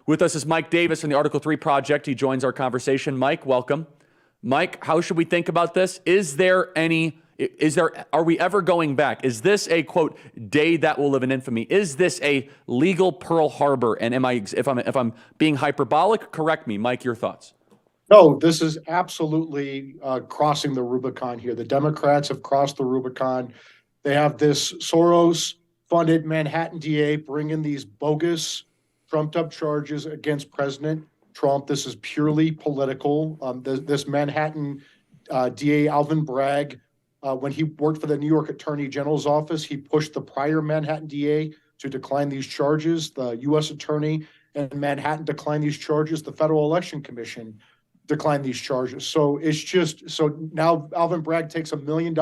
With us is Mike Davis from the Article 3 Project. He joins our conversation. Mike, welcome. Mike, how should we think about this? Are we ever going back? Is this a, quote, day that will live in infamy? Is this a legal Pearl Harbor? And if I'm being hyperbolic, correct me. Mike, your thoughts? No, this is absolutely crossing the Rubicon here. The Democrats have crossed the Rubicon. They have this Soros-funded Manhattan DA bringing these bogus, trumped-up charges against President Trump. This is purely political. This Manhattan DA, Alvin Bragg, when he worked for the New York Attorney General's office, he pushed the prior Manhattan DA to decline these charges. The U.S. Attorney in Manhattan declined these charges. The Federal Election Commission declined these charges. So now Alvin Bragg takes $1 million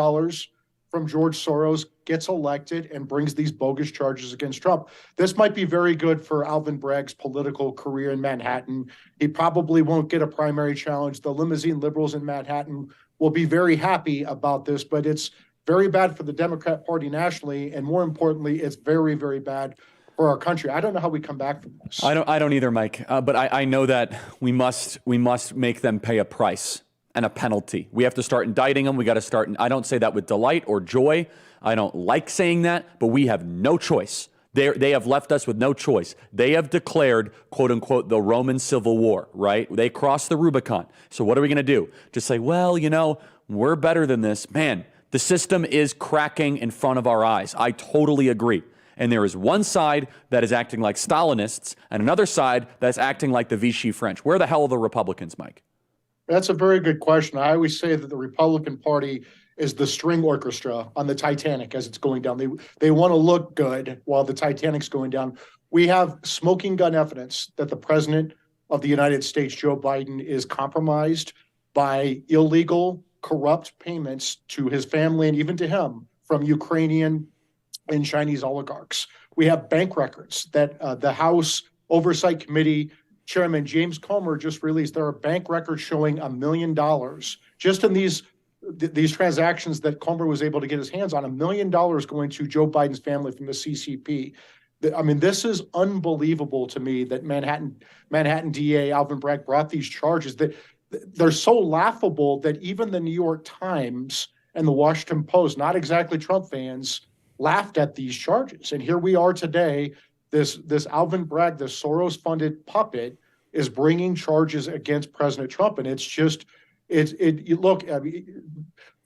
from George Soros, gets elected, and brings these bogus charges against Trump. This might be very good for Alvin Bragg's political career in Manhattan. He probably won't get a primary challenge. The limousine liberals in Manhattan will be very happy about this, but it's very bad for the Democrat Party nationally, and more importantly, it's very, very bad for our country. I don't know how we come back from this. I don't either, Mike. But I know that we must make them pay a price and a penalty. We have to start indicting them. We got to start. I don't say that with delight or joy. I don't like saying that, but we have no choice. They have left us with no choice. They have declared, quote unquote, the Roman Civil War, right? They crossed the Rubicon. So what are we going to do? Just say, well, we're better than this. Man, the system is cracking in front of our eyes. I totally agree. And there is one side that is acting like Stalinists and another side that's acting like the Vichy French. Where the hell are the Republicans, Mike? That's a very good question. I always say that the Republican Party is the string orchestra on the Titanic as it's going down. They want to look good while the Titanic's going down. We have smoking gun evidence that the president of the United States, Joe Biden, is compromised by illegal, corrupt payments to his family and even to him from Ukrainian and Chinese oligarchs. We have bank records that the House Oversight Committee Chairman James Comer just released. There are bank records showing $1 million just in these transactions that Comer was able to get his hands on. $1 million going to Joe Biden's family from the CCP. I mean, this is unbelievable to me that Manhattan DA Alvin Bragg brought these charges. That they're so laughable that even the New York Times and the Washington Post, not exactly Trump fans, laughed at these charges. And here we are today. This Alvin Bragg, this Soros-funded puppet, is bringing charges against President Trump, and look. I mean,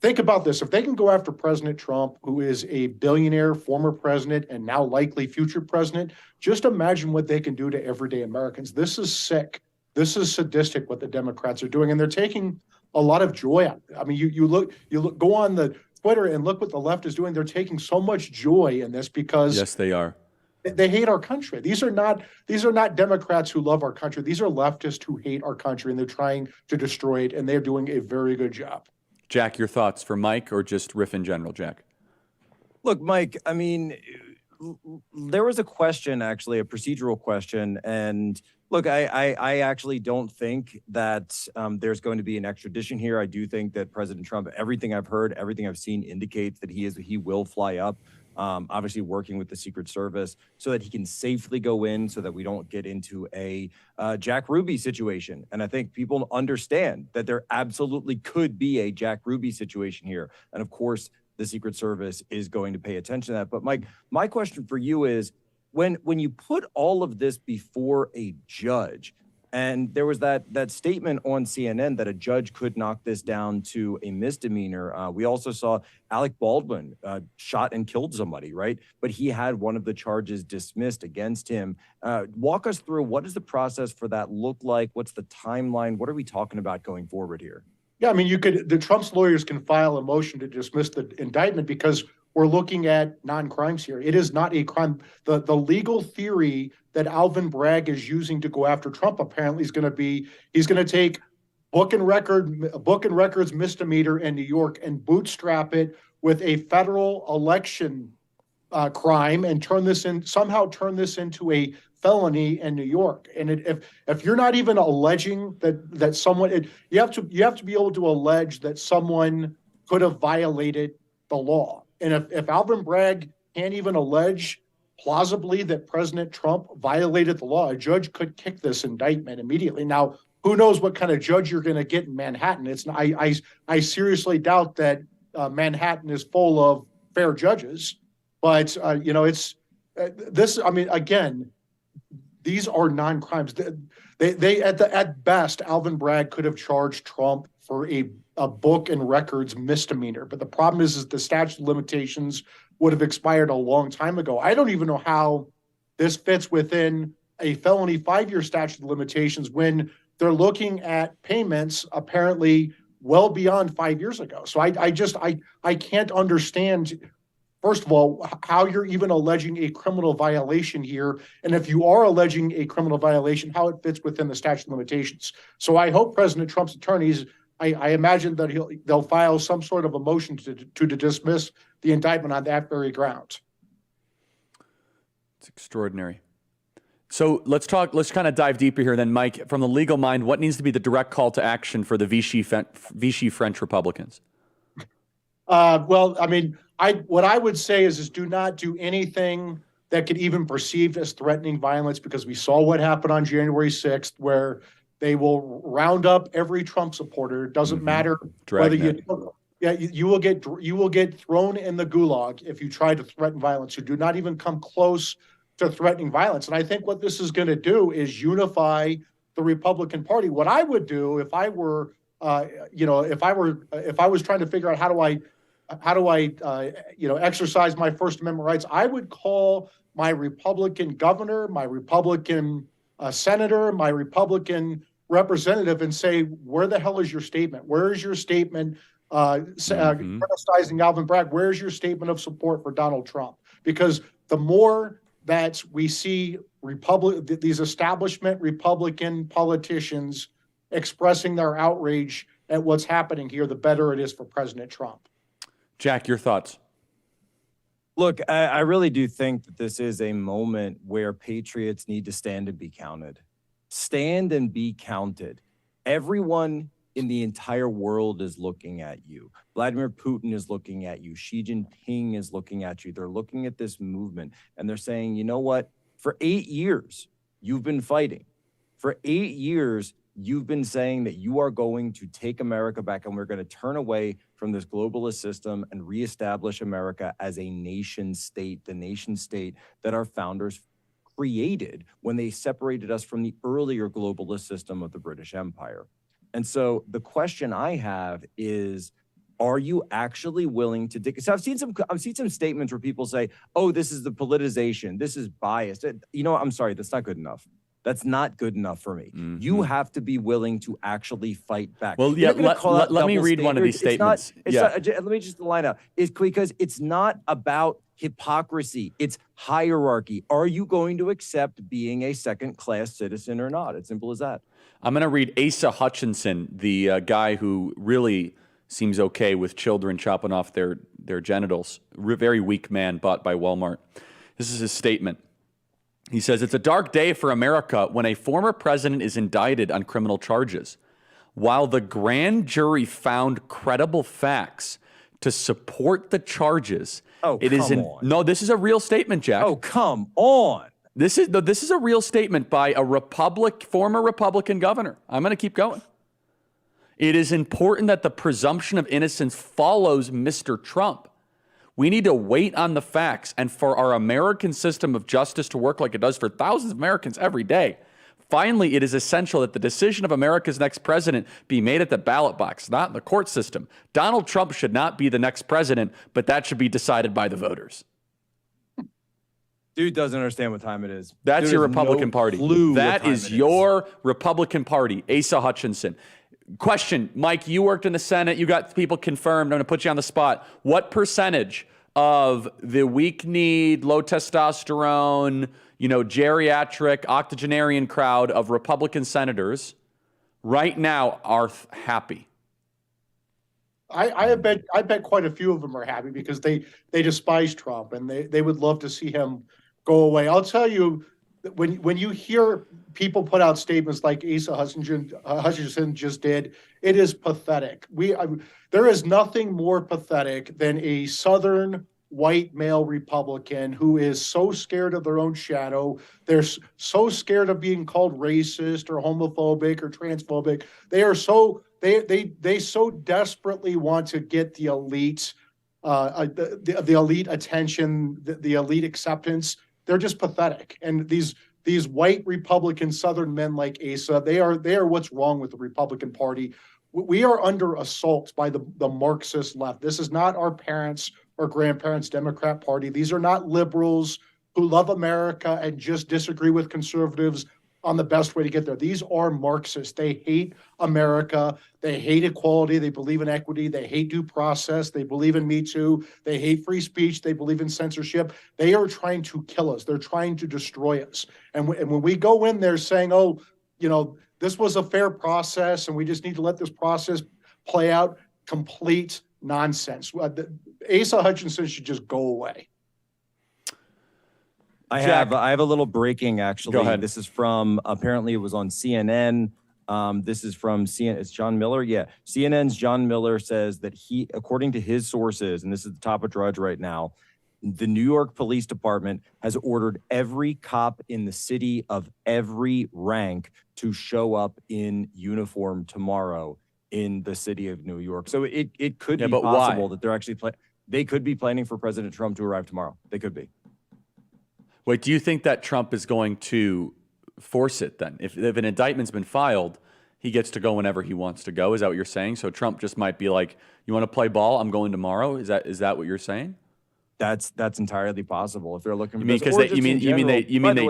think about this: if they can go after President Trump, who is a billionaire, former president, and now likely future president, just imagine what they can do to everyday Americans. This is sick. This is sadistic what the Democrats are doing, and they're taking a lot of joy out of it. I mean, you look, go on the Twitter and look what the left is doing. They're taking so much joy in this because yes, they are. They hate our country. These are not Democrats who love our country. These are leftists who hate our country, and they're trying to destroy it, and they're doing a very good job. Jack, your thoughts for Mike, or just riff in general, Jack? Look, Mike, I mean, there was a question, actually, a procedural question. And look, I actually don't think that there's going to be an extradition here. I do think that President Trump, everything I've heard, everything I've seen indicates that he will fly up. Obviously working with the Secret Service so that he can safely go in so that we don't get into a Jack Ruby situation. And I think people understand that there absolutely could be a Jack Ruby situation here. And of course, the Secret Service is going to pay attention to that. But Mike, my question for you is, when you put all of this before a judge, and there was that statement on CNN that a judge could knock this down to a misdemeanor. We also saw Alec Baldwin shot and killed somebody, right? But he had one of the charges dismissed against him. Walk us through, what does the process for that look like? What's the timeline? What are we talking about going forward here? Yeah, I mean, the Trump's lawyers can file a motion to dismiss the indictment because we're looking at non-crimes here. It is not a crime. The legal theory that Alvin Bragg is using to go after Trump apparently is going to be, he's going to take book and records misdemeanor in New York and bootstrap it with a federal election crime and somehow turn this into a felony in New York. And if you're not even alleging that someone, you have to be able to allege that someone could have violated the law. And if Alvin Bragg can't even allege plausibly that President Trump violated the law, a judge could kick this indictment immediately. Now, who knows what kind of judge you're going to get in Manhattan? I seriously doubt that Manhattan is full of fair judges, but it's this. I mean, again, these are non-crimes. They at best, Alvin Bragg could have charged Trump for a book and records misdemeanor. But the problem is the statute of limitations would have expired a long time ago. I don't even know how this fits within a felony 5-year statute of limitations when they're looking at payments apparently well beyond 5 years ago. So I can't understand, first of all, how you're even alleging a criminal violation here. And if you are alleging a criminal violation, how it fits within the statute of limitations. So I hope President Trump's attorneys, I imagine that they'll file some sort of a motion to dismiss the indictment on that very ground. It's extraordinary. So let's kind of dive deeper here then, Mike. From the legal mind, what needs to be the direct call to action for the Vichy French Republicans? Well, I mean, what I would say is do not do anything that could even perceived as threatening violence, because we saw what happened on January 6th, where they will round up every Trump supporter. It doesn't matter whether you will get thrown in the gulag if you try to threaten violence. You do not even come close to threatening violence. And I think what this is going to do is unify the Republican Party. What I would do if I were, if I was trying to figure out how do I exercise my First Amendment rights, I would call my Republican governor, my Republican senator, my Republican representative and say, where the hell is your statement? Where is your statement criticizing Alvin Bragg? Where is your statement of support for Donald Trump? Because the more that we see these establishment Republican politicians expressing their outrage at what's happening here, the better it is for President Trump. Jack, your thoughts? Look, I really do think that this is a moment where patriots need to stand and be counted. Stand and be counted. Everyone in the entire world is looking at you. Vladimir Putin is looking at you. Xi Jinping is looking at you. They're looking at this movement and they're saying, you know what? For 8 years, you've been fighting. For 8 years, you've been saying that you are going to take America back and we're going to turn away from this globalist system and reestablish America as a nation state, the nation state that our founders created when they separated us from the earlier globalist system of the British Empire. And so the question I have is, are you actually willing to so I've seen some statements where people say, oh, this is the politicization, this is bias. You know what? I'm sorry, that's not good enough. That's not good enough for me. Mm-hmm. You have to be willing to actually fight back. Well, yeah, let me read one of these statements. Let me just line out. It's because it's not about hypocrisy. It's hierarchy. Are you going to accept being a second-class citizen or not? It's simple as that. I'm going to read Asa Hutchinson, the guy who really seems okay with children chopping off their genitals. Very weak man bought by Walmart. This is his statement. He says, it's a dark day for America when a former president is indicted on criminal charges. While the grand jury found credible facts to support the charges, no, this is a real statement, Jack. Oh, come on. This is a real statement by a former Republican governor. I'm going to keep going. It is important that the presumption of innocence follows Mr. Trump. We need to wait on the facts and for our American system of justice to work like it does for thousands of Americans every day. Finally, it is essential that the decision of America's next president be made at the ballot box, not in the court system. Donald Trump should not be the next president, but that should be decided by the voters. Dude doesn't understand what time it is. That's your Republican Party. That is your Republican Party, Asa Hutchinson. Question, Mike, you worked in the Senate. You got people confirmed. I'm going to put you on the spot. What percentage of the weak-kneed, low testosterone, geriatric, octogenarian crowd of Republican senators right now are happy? I bet quite a few of them are happy because they despise Trump and they would love to see him go away. I'll tell you, when you hear people put out statements like Asa Hutchinson just did, it is pathetic. There is nothing more pathetic than a Southern white male Republican who is so scared of their own shadow. They're so scared of being called racist or homophobic or transphobic. They are so they so desperately want to get the elite, the elite attention, the elite acceptance. They're just pathetic. And these white Republican Southern men like Asa, they are what's wrong with the Republican Party. We are under assault by the Marxist left. This is not our parents' or grandparents' Democrat Party. These are not liberals who love America and just disagree with conservatives on the best way to get there. These are Marxists. They hate America. They hate equality. They believe in equity. They hate due process. They believe in Me Too. They hate free speech. They believe in censorship. They are trying to kill us. They're trying to destroy us. And when we go in there saying, oh, this was a fair process and we just need to let this process play out, complete nonsense. Asa Hutchinson should just go away. I have a little breaking, actually. Go ahead. This is from, apparently it was on CNN. This is from CNN. It's John Miller. Yeah. CNN's John Miller says that he, according to his sources, and this is the top of Drudge right now, the New York Police Department has ordered every cop in the city of every rank to show up in uniform tomorrow in the city of New York. So it could be possible that they're actually they could be planning for President Trump to arrive tomorrow. They could be. Wait, do you think that Trump is going to force it then? If an indictment's been filed, he gets to go whenever he wants to go. Is that what you're saying? So Trump just might be like, you want to play ball? I'm going tomorrow. Is that what you're saying? That's entirely possible if they're looking. You mean because you mean they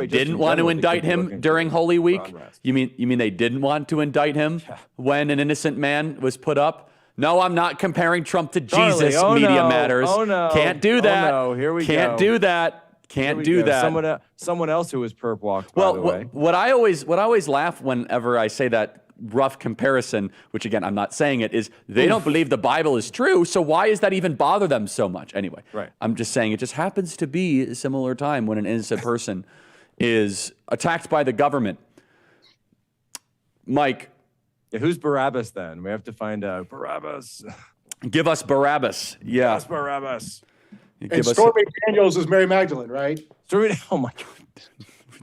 didn't want to indict him during Holy Week? You mean they didn't want to indict him when an innocent man was put up? No, I'm not comparing Trump to Jesus. Media matters. Oh no! Can't do that. Oh no! Here we go. Can't do that. Can't do that. Someone else who was perp walked. By the way. What I always laugh whenever I say that rough comparison, which again I'm not saying it, is they don't believe the Bible is true. So why does that even bother them so much? Anyway, right. I'm just saying it just happens to be a similar time when an innocent person is attacked by the government. Mike, yeah, who's Barabbas then? We have to find out. Barabbas. Give us Barabbas. Yeah. Yes, Barabbas. And Stormy Daniels is Mary Magdalene, right? Oh my God.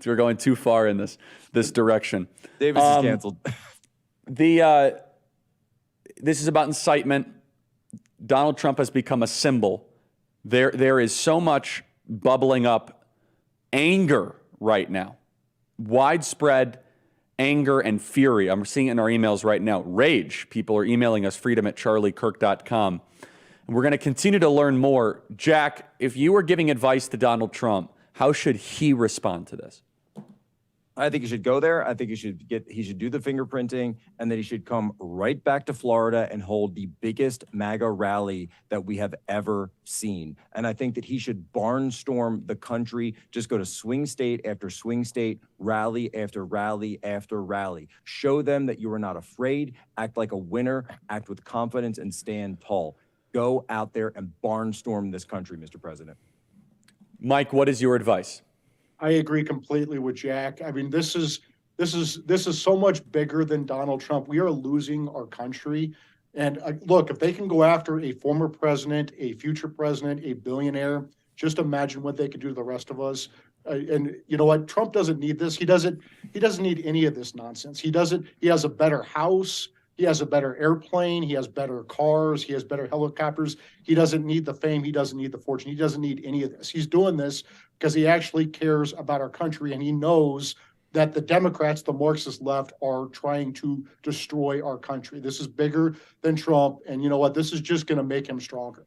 We're going too far in this direction. Davis is canceled. This is about incitement. Donald Trump has become a symbol. There is so much bubbling up anger right now. Widespread anger and fury. I'm seeing it in our emails right now. Rage. People are emailing us, freedom@charliekirk.com. And we're going to continue to learn more. Jack, if you were giving advice to Donald Trump, how should he respond to this? I think he should go there. I think he should do the fingerprinting, and then he should come right back to Florida and hold the biggest MAGA rally that we have ever seen. And I think that he should barnstorm the country, just go to swing state after swing state, rally after rally after rally. Show them that you are not afraid, act like a winner, act with confidence, and stand tall. Go out there and barnstorm this country, Mr. President. Mike, what is your advice? I agree completely with Jack. I mean, this is so much bigger than Donald Trump. We are losing our country. And look, if they can go after a former president, a future president, a billionaire, just imagine what they could do to the rest of us. And you know what? Trump doesn't need this. He doesn't need any of this nonsense. He has a better house. He has a better airplane. He has better cars. He has better helicopters. He doesn't need the fame. He doesn't need the fortune. He doesn't need any of this. He's doing this because he actually cares about our country, and he knows that the Democrats, the Marxist left, are trying to destroy our country. This is bigger than Trump, and you know what? This is just going to make him stronger.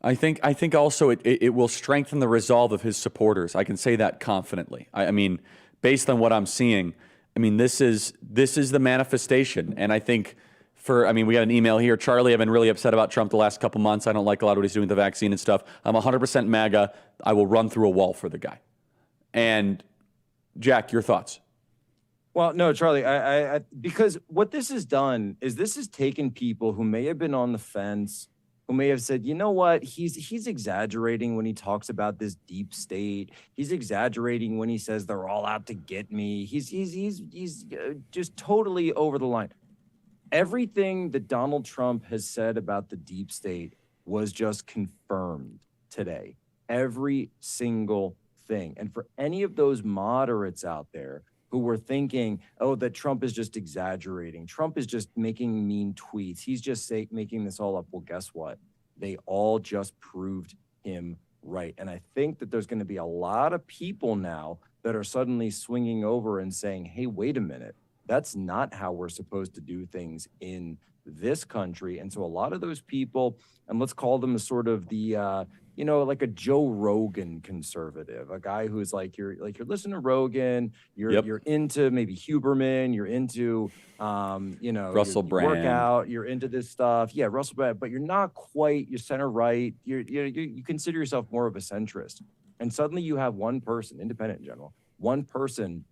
I think also it will strengthen the resolve of his supporters. I can say that confidently. I mean, based on what I'm seeing, I mean, this is the manifestation. And I think we got an email here. Charlie, I've been really upset about Trump the last couple months. I don't like a lot of what he's doing with the vaccine and stuff. I'm 100% MAGA. I will run through a wall for the guy. And Jack, your thoughts? Well, no, Charlie, I because what this has done is this has taken people who may have been on the fence, who may have said, you know what, he's exaggerating when he talks about this deep state. He's exaggerating when he says they're all out to get me. He's just totally over the line. Everything that Donald Trump has said about the deep state was just confirmed today. Every single thing. And for any of those moderates out there who were thinking, oh, that Trump is just exaggerating, Trump is just making mean tweets, he's just making this all up. Well, guess what? They all just proved him right. And I think that there's going to be a lot of people now that are suddenly swinging over and saying, hey, wait a minute, that's not how we're supposed to do things in this country. And so a lot of those people, and let's call them a sort of the, like a Joe Rogan conservative, a guy who's like, you're listening to Rogan, you're into maybe Huberman, you're into, Russell Brand, workout, you're into this stuff. Yeah, Russell Brand, but you're not quite, you're center right. You consider yourself more of a centrist. And suddenly you have one person, independent in general, one person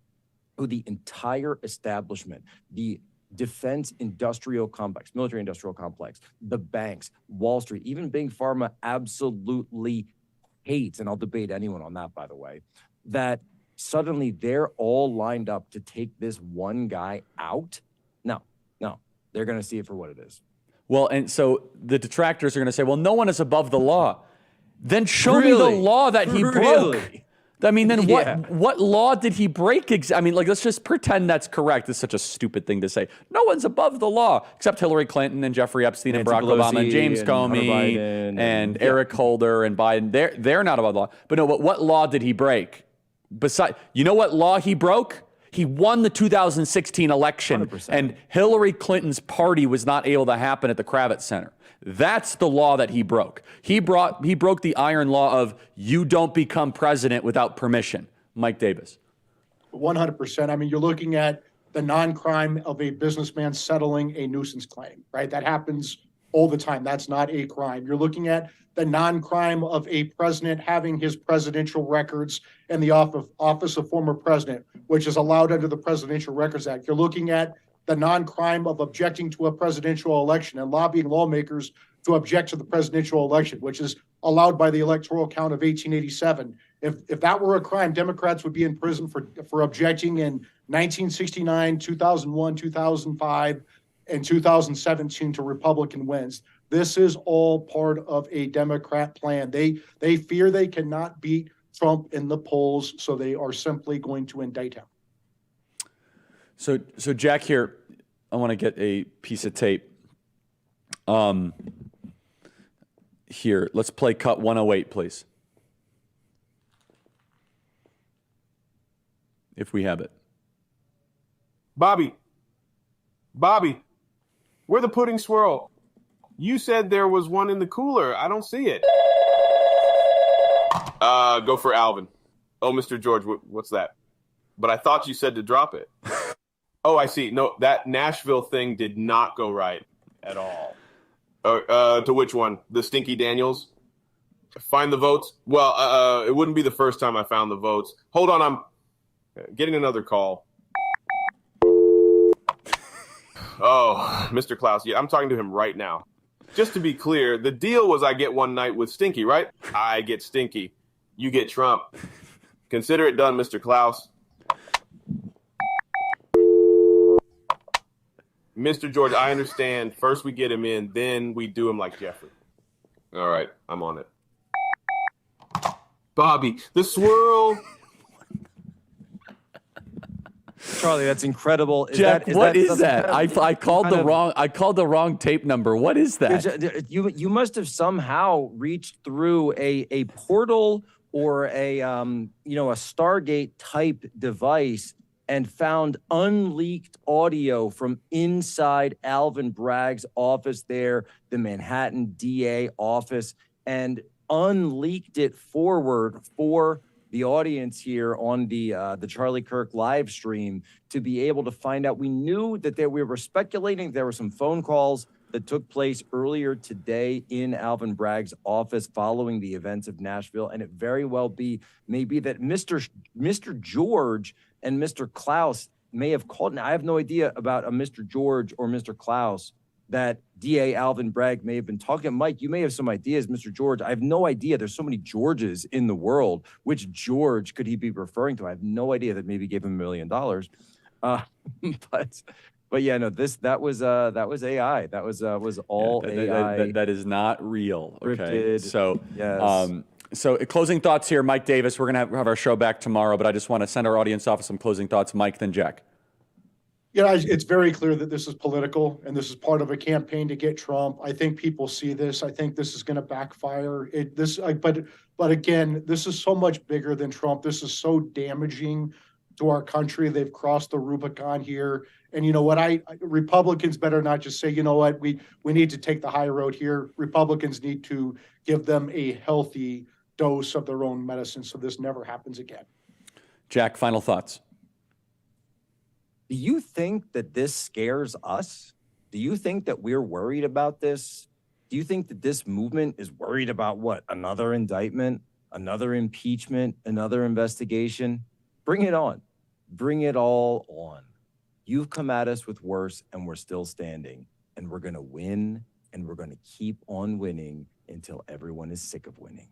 who the entire establishment, the defense industrial complex, military industrial complex, the banks, Wall Street, even Big Pharma absolutely hates, and I'll debate anyone on that, by the way, that suddenly they're all lined up to take this one guy out. No, they're going to see it for what it is. Well, and so the detractors are going to say, well, no one is above the law. Then show me the law that he broke. I mean, then what law did he break? Let's just pretend that's correct. It's such a stupid thing to say. No one's above the law except Hillary Clinton and Jeffrey Epstein and Barack Obama and James Comey and Eric Holder and Biden. They're not above the law. But no, what law did he break? You know what law he broke? He won the 2016 election 100%. And Hillary Clinton's party was not able to happen at the Kravitz Center. That's the law that he broke. He broke the iron law of you don't become president without permission. Mike Davis. 100%. I mean, you're looking at the non-crime of a businessman settling a nuisance claim, right? That happens all the time. That's not a crime. You're looking at the non-crime of a president having his presidential records in the office of former president, which is allowed under the Presidential Records Act. You're looking at the non-crime of objecting to a presidential election and lobbying lawmakers to object to the presidential election, which is allowed by the Electoral Count of 1887. If that were a crime, Democrats would be in prison for objecting in 1969, 2001, 2005, and 2017 to Republican wins. This is all part of a Democrat plan. They fear they cannot beat Trump in the polls, so they are simply going to indict him. So Jack, here, I want to get a piece of tape. Here, let's play cut 108, please. If we have it. Bobby, where the pudding swirl? You said there was one in the cooler. I don't see it. Go for Alvin. Oh, Mr. George, what's that? But I thought you said to drop it. Oh, I see. No, that Nashville thing did not go right at all. To which one? The Stinky Daniels? Find the votes? Well, it wouldn't be the first time I found the votes. Hold on, I'm getting another call. Oh, Mr. Klaus, yeah, I'm talking to him right now. Just to be clear, the deal was I get one night with Stinky, right? I get Stinky. You get Trump. Consider it done, Mr. Klaus. Mr. George, I understand. First we get him in, then we do him like Jeffrey. All right, I'm on it. Bobby, the swirl. Charlie, that's incredible. Jack, what is that? I called the wrong tape number. What is that? You must have somehow reached through a portal or a Stargate type device and found unleaked audio from inside Alvin Bragg's office there, the Manhattan DA office, and unleaked it forward for the audience here on the Charlie Kirk live stream to be able to find out. We knew that we were speculating there were some phone calls that took place earlier today in Alvin Bragg's office following the events of Nashville, and it very well may be that Mr. George and Mr. Klaus may have called. Now, I have no idea about a Mr. George or Mr. Klaus that DA Alvin Bragg may have been talking. Mike, you may have some ideas, Mr. George. I have no idea. There's so many Georges in the world. Which George could he be referring to? I have no idea that maybe gave him $1 million. But yeah, no, that was AI. That was all AI. That is not real. Okay. Scripted. So, Yes. so closing thoughts here, Mike Davis. We're going to have our show back tomorrow, but I just want to send our audience off with some closing thoughts. Mike, then Jack. Yeah, it's very clear that this is political and this is part of a campaign to get Trump. I think people see this. I think this is going to backfire. But again, this is so much bigger than Trump. This is so damaging to our country. They've crossed the Rubicon here. And you know what? Republicans better not just say, you know what, we need to take the high road here. Republicans need to give them a healthy dose of their own medicine so this never happens again. Jack, final thoughts. Do you think that this scares us? Do you think that we're worried about this? Do you think that this movement is worried about what? Another indictment, another impeachment, another investigation? Bring it on. Bring it all on. You've come at us with worse and we're still standing. And we're going to win and we're going to keep on winning until everyone is sick of winning.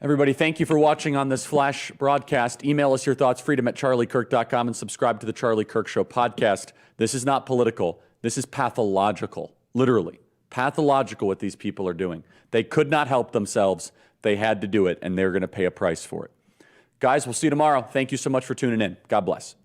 Everybody, thank you for watching on this flash broadcast. Email us your thoughts, freedom@charliekirk.com, and subscribe to the Charlie Kirk Show podcast. This is not political. This is pathological, literally. Pathological what these people are doing. They could not help themselves. They had to do it, and they're going to pay a price for it. Guys, we'll see you tomorrow. Thank you so much for tuning in. God bless.